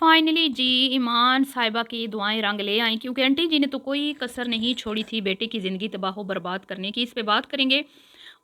Finally जी ईमान साहिबा की दुआएं रंग ले आई, क्योंकि आंटी जी ने तो कोई कसर नहीं छोड़ी थी बेटे की ज़िंदगी तबाह बर्बाद करने की। इस पे बात करेंगे।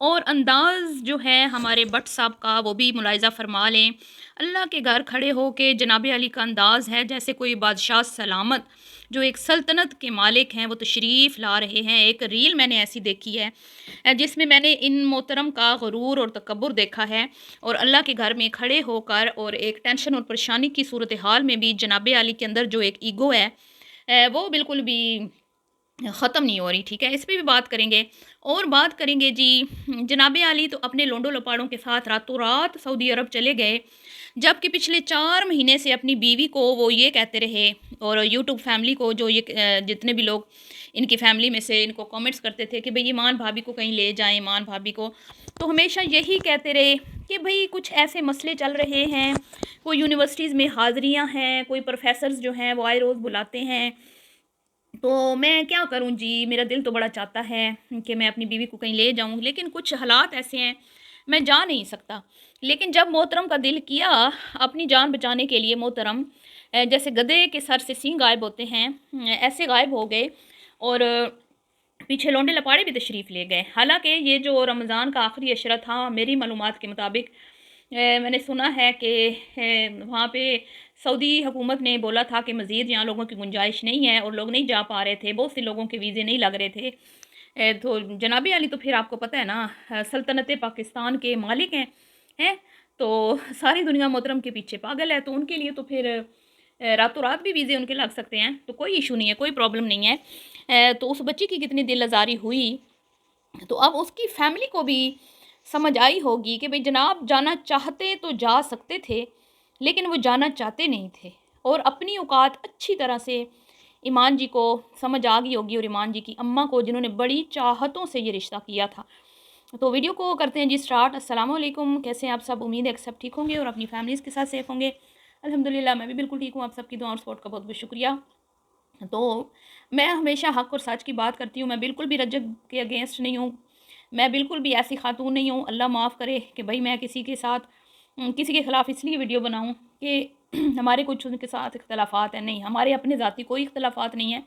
और अंदाज़ जो है हमारे भट्ट साहब का वो भी मुलाहिज़ा फ़रमा लें। अल्लाह के घर खड़े हो के जनाब अली का अंदाज़ है जैसे कोई बादशाह सलामत जो एक सल्तनत के मालिक हैं वो तशरीफ़ ला रहे हैं। एक रील मैंने ऐसी देखी है जिसमें मैंने इन मोहतरम का गुरूर और तकब्बुर देखा है। और अल्लाह के घर में खड़े होकर और एक टेंशन और परेशानी की सूरत हाल में भी जनाब अली के अंदर जो एक ईगो है वो बिल्कुल भी ख़त्म नहीं हो रही। ठीक है, इस पे भी बात करेंगे। और बात करेंगे जी, जनाब आली तो अपने लोंडो लपाड़ों के साथ रातों रात सऊदी अरब चले गए, जबकि पिछले 4 महीने से अपनी बीवी को वो ये कहते रहे और यूट्यूब फैमिली को जो ये जितने भी लोग इनकी फैमिली में से इनको कमेंट्स करते थे कि भाई ईमान भाभी को कहीं ले जाएं, ईमान भाभी को, तो हमेशा यही कहते रहे कि भाई कुछ ऐसे मसले चल रहे हैं, कोई यूनिवर्सिटीज़ में हाज़िरियाँ हैं, कोई प्रोफेसर्स जो हैं वो आए रोज़ बुलाते हैं, तो मैं क्या करूँ जी, मेरा दिल तो बड़ा चाहता है कि मैं अपनी बीवी को कहीं ले जाऊँ, लेकिन कुछ हालात ऐसे हैं, मैं जा नहीं सकता। लेकिन जब मोहतरम का दिल किया अपनी जान बचाने के लिए, मोहतरम जैसे गधे के सर से सींग गायब होते हैं, ऐसे गायब हो गए और पीछे लौंडे लपाड़े भी तशरीफ़ ले गए। हालाँकि ये जो रमज़ान का आखिरी अशरा था, मेरी मालूमात के मुताबिक मैंने सुना है कि वहाँ पे सऊदी हुकूमत ने बोला था कि मज़ीद यहाँ लोगों की गुंजाइश नहीं है और लोग नहीं जा पा रहे थे, बहुत से लोगों के वीज़े नहीं लग रहे थे। तो जनाबी अली तो फिर आपको पता है ना, सल्तनत पाकिस्तान के मालिक हैं, तो सारी दुनिया मोहतरम के पीछे पागल है, तो उनके लिए तो फिर रातों रात भी वीज़े उनके लग सकते हैं, तो कोई इशू नहीं है, कोई प्रॉब्लम नहीं है। तो उस बच्ची की कितनी दिल आज़ारी हुई, तो अब उसकी फैमिली को भी समझ आई होगी कि भाई जनाब जाना चाहते तो जा सकते थे, लेकिन वो जाना चाहते नहीं थे। और अपनी औकात अच्छी तरह से ईमान जी को समझ आ गई होगी, और ईमान जी की अम्मा को, जिन्होंने बड़ी चाहतों से ये रिश्ता किया था। तो वीडियो को करते हैं जी स्टार्ट। अस्सलाम वालेकुम, कैसे हैं आप सब? उम्मीद है कि सब ठीक होंगे और अपनी फैमिलीज़ के साथ सेफ होंगे। अल्हम्दुलिल्लाह मैं भी बिल्कुल ठीक हूँ। आप सबकी दुआ और सपोर्ट का बहुत बहुत शुक्रिया। तो मैं हमेशा हक़ और सच की बात करती हूँ, मैं बिल्कुल भी रजब के अगेंस्ट नहीं हूँ, मैं बिल्कुल भी ऐसी खातून नहीं हूँ, अल्लाह माफ़ करे कि भाई मैं किसी के साथ किसी के ख़िलाफ़ इसलिए वीडियो बनाऊँ कि हमारे कुछ उनके साथ इख्तलाफ़ात हैं। नहीं, हमारे अपने ज़ाती कोई इख्तलाफ़ात नहीं है।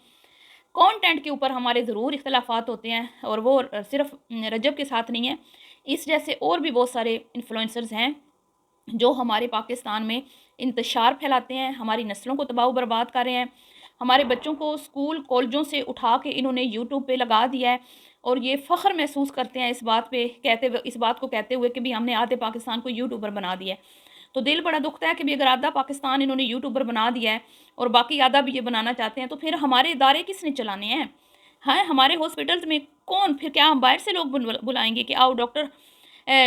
कंटेंट के ऊपर हमारे ज़रूर इख्तलाफ़ात होते हैं, और वो सिर्फ़ रजब के साथ नहीं है। इस जैसे और भी बहुत सारे इन्फ्लुएंसर्स हैं जो हमारे पाकिस्तान में इंतशार फैलाते हैं, हमारी नस्लों को तबाह बर्बाद कर रहे हैं। हमारे बच्चों को स्कूल कॉलेजों से उठा के इन्होंने यूट्यूब पे लगा दिया है, और ये फ़ख्र महसूस करते हैं इस बात पे, इस बात को कहते हुए कि भी हमने आधे पाकिस्तान को यूट्यूबर बना दिया है। तो दिल बड़ा दुखता है कि भी अगर आधा पाकिस्तान इन्होंने यूट्यूबर बना दिया है और बाकी आधा भी ये बनाना चाहते हैं, तो फिर हमारे इदारे किसने चलाने हैं? हैं, हमारे हॉस्पिटल्स में कौन, फिर क्या हम बाहर से लोग बुलाएँगे कि आओ डॉक्टर,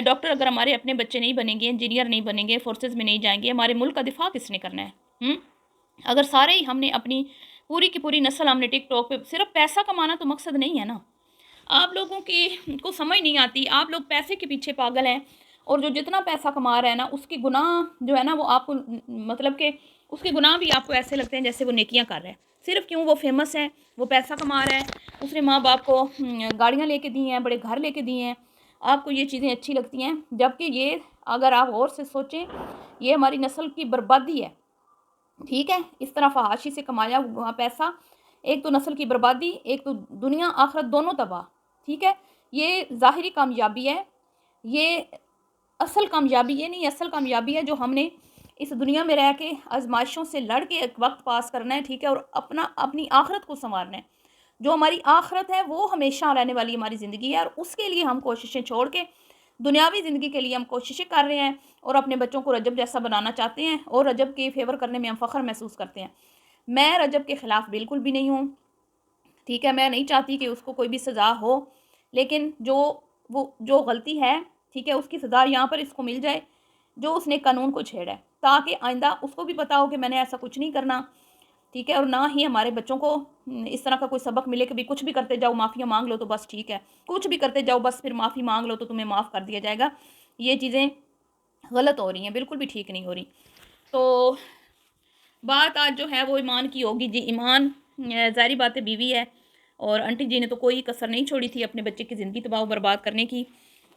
डॉक्टर अगर हमारे अपने बच्चे नहीं बनेंगे, इंजीनियर नहीं बनेंगे, फोर्सेस में नहीं जाएँगे, हमारे मुल्क का दिफ़ा किसने करना है? हुँ? अगर सारे ही हमने अपनी पूरी की पूरी नस्ल हमने टिकटॉक पे, सिर्फ़ पैसा कमाना तो मकसद नहीं है ना। आप लोगों की को समझ नहीं आती, आप लोग पैसे के पीछे पागल हैं, और जो जितना पैसा कमा रहा है ना, उसके गुनाह जो है ना वो आपको मतलब कि उसके गुनाह भी आपको ऐसे लगते हैं जैसे वो नेकियां कर रहा है। सिर्फ क्यों? वो फेमस है, वो पैसा कमा रहा है, उसने माँ बाप को गाड़ियाँ लेके दी हैं, बड़े घर लेके दिए हैं, आपको ये चीज़ें अच्छी लगती हैं, जबकि ये अगर आप गौर से सोचें, ये हमारी नस्ल की बर्बादी है। ठीक है, इस तरह फहाशी से कमाया हुआ पैसा, एक तो नस्ल की बर्बादी, एक तो दुनिया आखिरत दोनों तबाह। ठीक है, ये ज़ाहिरी कामयाबी है, ये असल कामयाबी ये नहीं, असल कामयाबी है जो हमने इस दुनिया में रह के आजमाइशों से लड़ के एक वक्त पास करना है। ठीक है, और अपनी आखिरत को संवारना है। जो हमारी आखिरत है वो हमेशा रहने वाली हमारी ज़िंदगी है, और उसके लिए हम कोशिशें छोड़ के दुनियावी ज़िंदगी के लिए हम कोशिशें कर रहे हैं, और अपने बच्चों को रजब जैसा बनाना चाहते हैं, और रजब के फेवर करने में हम फ़ख्र महसूस करते हैं। मैं रजब के ख़िलाफ़ बिल्कुल भी नहीं हूँ। ठीक है, मैं नहीं चाहती कि उसको कोई भी सज़ा हो, लेकिन जो गलती है, ठीक है, उसकी सज़ा यहाँ पर इसको मिल जाए, जो उसने कानून को छेड़ा है, ताकि आइंदा उसको भी पता हो कि मैंने ऐसा कुछ नहीं करना। ठीक है, और ना ही हमारे बच्चों को इस तरह का कोई सबक मिले कि भी कुछ भी करते जाओ माफ़िया मांग लो तो बस ठीक है, कुछ भी करते जाओ बस फिर माफ़ी मांग लो तो तुम्हें माफ़ कर दिया जाएगा। ये चीज़ें गलत हो रही हैं, बिल्कुल भी ठीक नहीं हो रही। तो बात आज जो है वो ईमान की होगी जी। ईमान ज़ाहिर बात है बीवी है, और आंटी जी ने तो कोई कसर नहीं छोड़ी थी अपने बच्चे की ज़िंदगी तबाह बर्बाद करने की।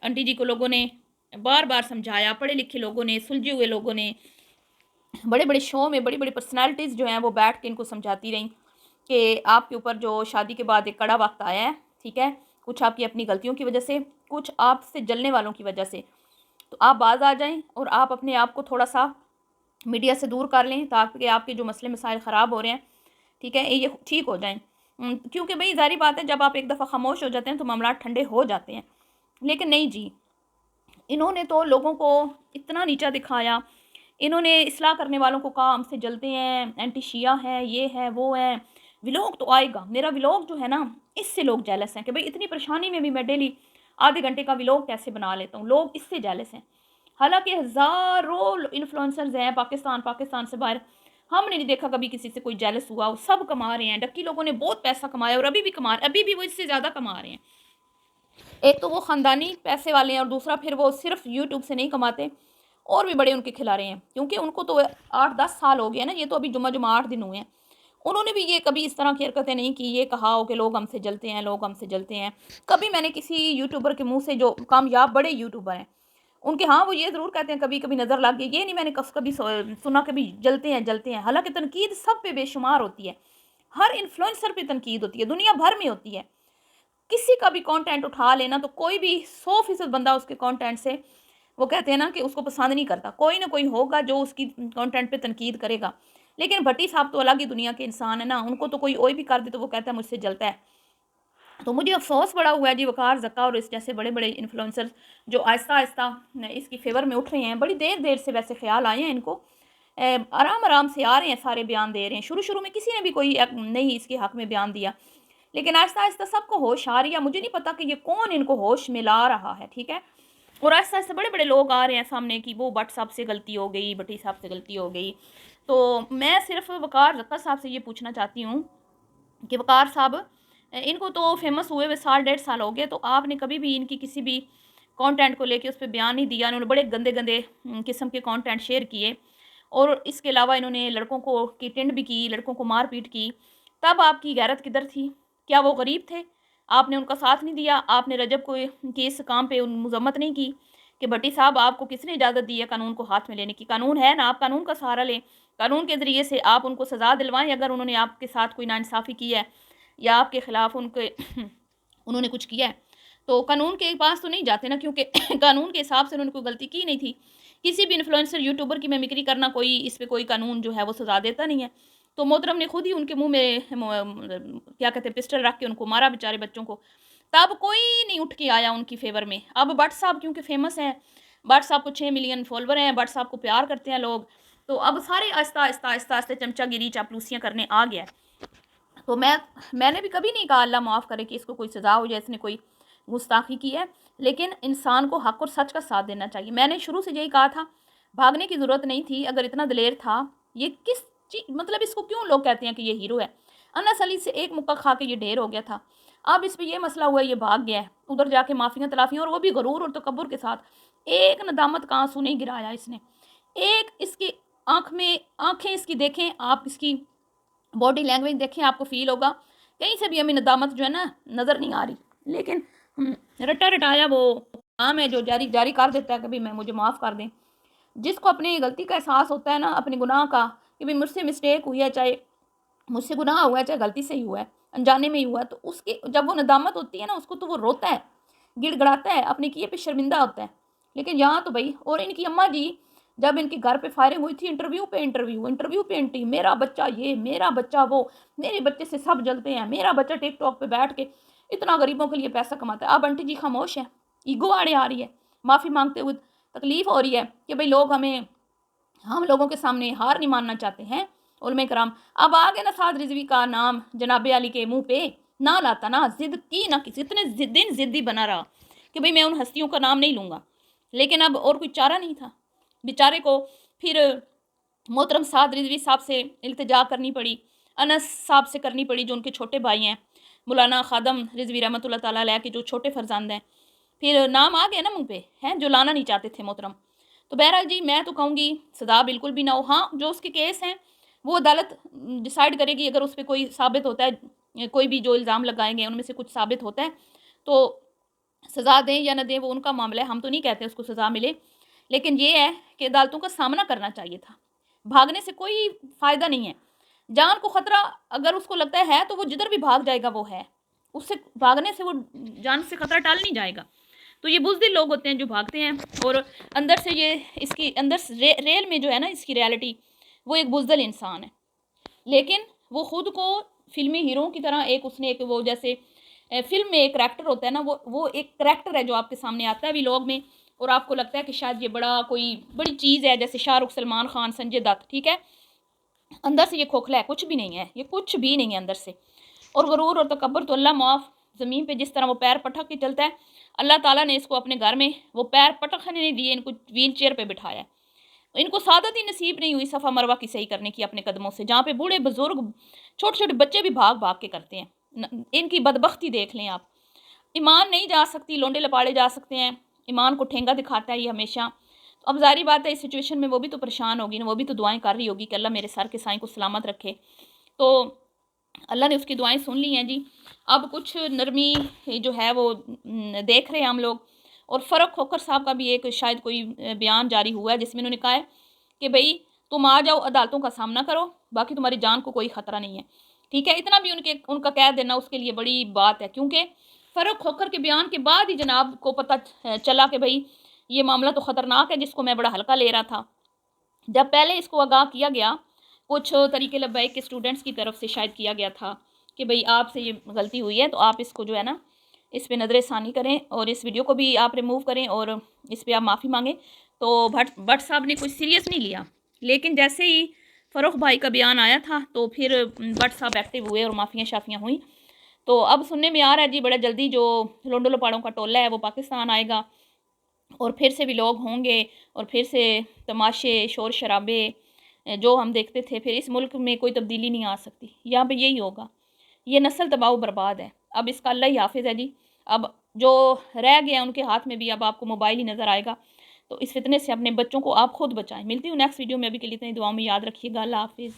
आंटी जी को लोगों ने बार बार समझाया, पढ़े लिखे लोगों ने, सुलझे हुए लोगों ने, बड़े बड़े शो में बड़ी बड़ी पर्सनालिटीज़ जो हैं वो बैठ के इनको समझाती रहीं कि आपके ऊपर जो शादी के बाद एक कड़ा वक्त आया है, ठीक है, कुछ आपकी अपनी गलतियों की वजह से, कुछ आपसे जलने वालों की वजह से, तो आप बाज आ जाएं और आप अपने आप को थोड़ा सा मीडिया से दूर कर लें ताकि आपके जो मसले मसाइल ख़राब हो रहे हैं, ठीक है, ये ठीक हो जाएं। क्योंकि भाई ज़ाहिर बात है, जब आप एक दफ़ा खामोश हो जाते हैं तो मामला ठंडे हो जाते हैं। लेकिन नहीं जी, इन्होंने तो लोगों को इतना नीचा दिखाया। इन्होंने इस्लाह करने वालों को कहा हमसे जलते हैं, एंटी शिया हैं, ये है वो है। व्लॉग तो आएगा, मेरा व्लॉग जो है ना, इससे लोग जेलस हैं कि भाई इतनी परेशानी में भी मैं डेली आधे घंटे का व्लॉग कैसे बना लेता हूँ, लोग इससे जेलस हैं। हालांकि हज़ारों इन्फ्लुएंसर्स हैं पाकिस्तान पाकिस्तान से बाहर, हमने नहीं देखा कभी किसी से कोई जेलस हुआ। वो सब कमा रहे हैं, डक्की लोगों ने बहुत पैसा कमाया और अभी भी कमा रहे हैं, अभी भी वो इससे ज़्यादा कमा रहे हैं। एक तो वो ख़ानदानी पैसे वाले हैं और दूसरा फिर वो सिर्फ यूट्यूब से नहीं कमाते, और भी बड़े उनके खिला रहे हैं, क्योंकि उनको तो 8-10 साल हो गए ना, ये तो अभी जुम्मा जुम्मा 8 दिन हुए हैं। उन्होंने भी ये कभी इस तरह की हरकतें नहीं की, ये कहा हो कि लोग हमसे जलते हैं, लोग हमसे जलते हैं। कभी मैंने किसी यूट्यूबर के मुंह से, जो कामयाब बड़े यूट्यूबर हैं उनके, हाँ वो ये ज़रूर कहते हैं कभी कभी नज़र लग गई, ये नहीं मैंने कभी सुना कभी जलते हैं जलते हैं। हालांकि तनकीद सब पे बेशुमार होती है, हर इन्फ्लुएंसर पे तनकीद होती है, दुनिया भर में होती है। किसी का भी कंटेंट उठा लेना तो कोई भी 100% बंदा उसके कंटेंट से, वो कहते हैं ना कि उसको पसंद नहीं करता, कोई ना कोई होगा जो उसकी कंटेंट पे तनकीद करेगा। लेकिन भट्टी साहब तो अलग ही दुनिया के इंसान है ना, उनको तो कोई भी कर दे तो वो कहता है मुझसे जलता है। तो मुझे अफसोस बड़ा हुआ है जी, वकार ज़क्का और इस जैसे बड़े बड़े इन्फ्लुएंसर जो आहिस्ता आहिस्ता इसकी फेवर में उठ रहे हैं। बड़ी देर देर से वैसे ख्याल आए हैं इनको, आराम आराम से आ रहे हैं, सारे बयान दे रहे हैं। शुरू शुरू में किसी ने भी कोई नहीं इसके हक़ में बयान दिया, लेकिन आहिस्ता आहिस्ता सबको होश आ रही है। मुझे नहीं पता कि ये कौन इनको होश में ला रहा है, ठीक है। और आहिस्ता आहिस्ता बड़े बड़े लोग आ रहे हैं सामने कि वो भट्ट साहब से गलती हो गई, भट्टी साहब से गलती हो गई। तो मैं सिर्फ वकार ज़क्का साहब से ये पूछना चाहती हूँ कि वकार साहब, इनको तो फेमस हुए हुए 1.5 साल हो गए, तो आपने कभी भी इनकी किसी भी कंटेंट को लेके उस पर बयान नहीं दिया। इन्होंने बड़े गंदे गंदे किस्म के कंटेंट शेयर किए, और इसके अलावा इन्होंने लड़कों को की टिंड भी की, लड़कों को मारपीट की। तब आपकी गैरत किधर थी? क्या वो गरीब थे? आपने उनका साथ नहीं दिया? आपने रजब को के इस काम पे मजम्मत नहीं की कि भट्टी साहब आपको किसने इजाज़त दी है कानून को हाथ में लेने की? कानून है ना, आप कानून का सहारा लें, कानून के ज़रिए से आप उनको सज़ा दिलवाएं अगर उन्होंने आपके साथ कोई नाइंसाफ़ी की है या आपके ख़िलाफ़ उनके उन्होंने कुछ किया है। तो कानून के पास तो नहीं जाते ना, क्योंकि कानून के हिसाब से उन्होंने कोई गलती की नहीं थी। किसी भी इन्फ्लुएंसर यूट्यूबर की मिमिक्री करना, कोई इस पे कोई कानून जो है वो सज़ा देता नहीं है। तो मोहतरम ने खुद ही उनके मुँह में क्या कहते हैं पिस्टल रख के उनको मारा बेचारे बच्चों को। तब कोई नहीं उठ के आया उनकी फ़ेवर में। अब भट्ट साहब क्योंकि फ़ेमस हैं, भट्ट साहब को 6 मिलियन फॉलोवर हैं, भट्ट साहब को प्यार करते हैं लोग, तो अब सारे आहिस्ता आहिस्ता आहिस्ता आहिस्ता चमचागिरी चापलूसियाँ करने आ गया है। तो मैंने भी कभी नहीं कहा अल्लाह माफ़ करे कि इसको कोई सज़ा हो जाए, इसने कोई गुस्ताखी की है। लेकिन इंसान को हक़ और सच का साथ देना चाहिए। मैंने शुरू से यही कहा था, भागने की ज़रूरत नहीं थी। अगर इतना दिलेर था, ये किस मतलब इसको क्यों लोग कहते हैं कि ये हीरो है? अनस अली से एक मुक्का खा के ये ढेर हो गया था। अब इस पे ये मसला हुआ है, ये भाग गया है उधर जाके माफ़ियाँ तलाफ़ियाँ, और वो भी गरूर और तकब्बुर के साथ। एक नदामत का आंसू नहीं गिराया इसने। एक इसकी आँख में आँखें इसकी देखें आप, इसकी बॉडी लैंग्वेज देखें, आपको फ़ील होगा कहीं से भी हमें नदामत जो है ना नज़र नहीं आ रही। लेकिन रटा रटाया वो काम है जो जारी जारी कर देता है कि भाई मैं मुझे माफ़ कर दें। जिसको अपनी गलती का एहसास होता है ना, अपने गुनाह का, कि भाई मुझसे मिस्टेक हुई है, चाहे मुझसे गुनाह हुआ है, चाहे गलती से ही हुआ है, अनजाने में ही हुआ है, तो उसकी जब वो नदामत होती है ना, उसको तो वो रोता है, गिड़गड़ाता है, अपने किए पे शर्मिंदा होता है। लेकिन यहाँ तो भाई, और इनकी अम्मा जी, जब इनके घर पे फायरिंग हुई थी, इंटरव्यू पे इंटरव्यू, इंटरव्यू पे इंटरव्यू, मेरा बच्चा ये, मेरा बच्चा वो, मेरे बच्चे से सब जलते हैं, मेरा बच्चा टिकटॉक पे बैठ के इतना गरीबों के लिए पैसा कमाता है। अब आंटी जी खामोश है, ईगो आड़े आ रही है, माफ़ी मांगते हुए तकलीफ़ हो रही है कि भाई लोग हम लोगों के सामने हार नहीं मानना चाहते हैं। उलमे कराम, अब आ गए ना साद रिजवी का नाम जनाबे अली के मुंह पे, ना लाता ना, जिद की ना किसी, इतने दिन जिद्दी बना रहा कि भाई मैं उन हस्तियों का नाम नहीं लूँगा। लेकिन अब और कोई चारा नहीं था बेचारे को। फिर मोहतरम साद रिजवी साहब से इल्तिजा करनी पड़ी, अनस साहब से करनी पड़ी जो उनके छोटे भाई हैं, मौलाना खादम रिजवी रहमतुल्लाह ताला अलैह के जो छोटे फर्जंद हैं। फिर नाम आ गया ना मुँह पे, हैं जो लाना नहीं चाहते थे मोहतरम। तो बहरहाल जी, मैं तो कहूँगी सज़ा बिल्कुल भी ना हो। हाँ, जो उसके केस हैं वो अदालत डिसाइड करेगी। अगर उस पर कोई साबित होता है, कोई भी जो इल्ज़ाम लगाए गए उनमें से कुछ साबित होता है तो सज़ा दें या ना दें, वो उनका मामला है। हम तो नहीं कहते उसको सज़ा मिले, लेकिन ये है कि अदालतों का सामना करना चाहिए था। بھاگنے سے کوئی فائدہ نہیں ہے. جان کو خطرہ اگر اس کو لگتا ہے تو وہ جدھر بھی بھاگ جائے گا وہ ہے. اس سے بھاگنے سے وہ جان سے خطرہ ٹال نہیں جائے گا. تو یہ بزدل لوگ ہوتے ہیں جو بھاگتے ہیں، اور اندر سے یہ اس کی اندر ریل میں جو ہے نا اس کی ریالٹی، وہ ایک بزدل انسان ہے. لیکن وہ خود کو فلمی ہیرو کی طرح اس نے ایک وہ جیسے فلم میں ایک کریکٹر ہوتا ہے نا، وہ ایک کریکٹر ہے جو آپ کے سامنے آتا ہے ویلاگ میں، اور آپ کو لگتا ہے کہ شاید یہ بڑی چیز ہے، جیسے شاہ رخ، سلمان خان، سنجے دت. ٹھیک ہے، اندر سے یہ کھوکھلا ہے، کچھ بھی نہیں ہے، یہ کچھ بھی نہیں ہے اندر سے. اور غرور اور تکبر تو اللہ معاف. زمین پہ جس طرح وہ پیر پٹک کے چلتا ہے، اللہ تعالیٰ نے اس کو اپنے گھر میں وہ پیر پٹکنے نہیں دیے، ان کو ویل چیئر پہ بٹھایا. ان کو سعادت ہی نصیب نہیں ہوئی صفا مروہ کی صحیح کرنے کی اپنے قدموں سے، جہاں پہ بوڑھے بزرگ چھوٹے چھوٹے بچے بھی بھاگ بھاگ کے کرتے ہیں. ان کی بدبختی دیکھ لیں آپ. ایمان نہیں جا سکتی، لونڈے لپاڑے جا سکتے ہیں، ایمان کو ٹھینگا دکھاتا ہے یہ ہمیشہ. تو اب ظاہری بات ہے اس سچویشن میں وہ بھی تو پریشان ہوگی نا، وہ بھی تو دعائیں کر رہی ہوگی کہ اللہ میرے سر کے سائیں کو سلامت رکھے. تو اللہ نے اس کی دعائیں سن لی ہیں جی. اب کچھ نرمی جو ہے وہ دیکھ رہے ہیں ہم لوگ. اور فرق کھوکھر صاحب کا بھی ایک شاید کوئی بیان جاری ہوا ہے جس میں انہوں نے کہا ہے کہ بھئی تم آ جاؤ، عدالتوں کا سامنا کرو، باقی تمہاری جان کو کوئی خطرہ نہیں ہے. ٹھیک ہے، اتنا بھی ان کا کہہ دینا اس کے لیے بڑی بات ہے، کیونکہ فرق کھوکھر کے بیان کے بعد ہی جناب کو پتہ چلا کہ بھئی یہ معاملہ تو خطرناک ہے، جس کو میں بڑا ہلکا لے رہا تھا. جب پہلے اس کو آگاہ کیا گیا کچھ طریقے لبیک کے اسٹوڈنٹس کی طرف سے شاید کیا گیا تھا کہ بھئی آپ سے یہ غلطی ہوئی ہے، تو آپ اس کو جو ہے نا اس پہ نظر ثانی کریں، اور اس ویڈیو کو بھی آپ ریموو کریں، اور اس پہ آپ معافی مانگیں. تو بٹ صاحب نے کوئی سیریس نہیں لیا. لیکن جیسے ہی فروخ بھائی کا بیان آیا تھا تو پھر بٹ صاحب ایکٹیو ہوئے اور معافیاں شافیاں ہوئیں. تو اب سننے میں آ رہا ہے جی بڑا جلدی جو لونڈو لپاڑوں کا ٹولہ ہے وہ پاکستان آئے گا، اور پھر سے بھی لوگ ہوں گے، اور پھر سے تماشے، شور شرابے جو ہم دیکھتے تھے، پھر اس ملک میں کوئی تبدیلی نہیں آ سکتی. یہاں پہ یہی ہوگا. یہ نسل تباہ و برباد ہے. اب اس کا اللہ ہی حافظ ہے جی. اب جو رہ گیا ان کے ہاتھ میں بھی اب آپ کو موبائل ہی نظر آئے گا. تو اس فتنے سے اپنے بچوں کو آپ خود بچائیں. ملتی ہوں نیکسٹ ویڈیو میں. ابھی کے لیے اتنی دعاؤں میں یاد رکھیے گا. اللہ حافظ.